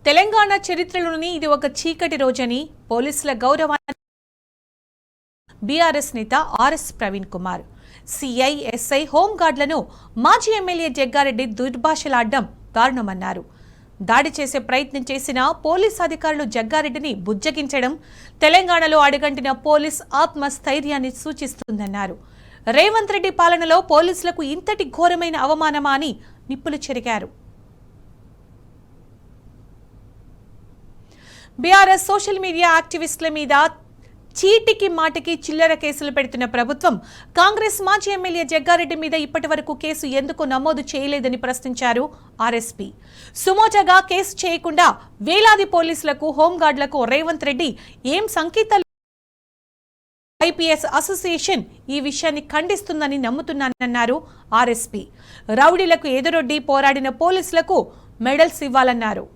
తెలంగాణ చరిత్రలోని ఇది ఒక చీకటి రోజని పోలీసుల గౌరవాన్ని బీఆర్ఎస్ నేత RS Praveen Kumar CI SI హోంగార్డులను మాజీ ఎమ్మెల్యే జగ్గారెడ్డి దుర్భాషలాడడం దారుణమన్నారు. దాడి చేసే ప్రయత్నం చేసిన పోలీస్ అధికారులు జగ్గారెడ్డిని బుజ్జగించడం తెలంగాణలో అడుగంటిన పోలీస్ ఆత్మస్థైర్యాన్ని సూచిస్తుందన్నారు. రేవంత్ రెడ్డి పాలనలో పోలీసులకు ఇంతటి ఘోరమైన అవమానమా అని నిప్పులు చెరిగారు. బీఆర్ఎస్ సోషల్ మీడియా యాక్టివిస్టుల మీద చీటికి మాటికి చిల్లర కేసులు పెడుతున్న ప్రభుత్వం కాంగ్రెస్ మాజీ ఎమ్మెల్యే జగ్గారెడ్డి మీద ఇప్పటివరకు కేసు ఎందుకు నమోదు చేయలేదని ప్రశ్నించారు ఆర్ఎస్పీ. సుమోటోగా కేసు చేయకుండా వేలాది పోలీసులకు హోంగార్డులకు రేవంత్ రెడ్డి ఏం సంకేతాలు? ఐపీఎస్ అసోసియేషన్ ఈ విషయాన్ని ఖండిస్తుందని నమ్ముతున్నానన్నారు ఆర్ఎస్పీ. రౌడీలకు ఎదురొడ్డి పోరాడిన పోలీసులకు మెడల్స్ ఇవ్వాలన్నారు.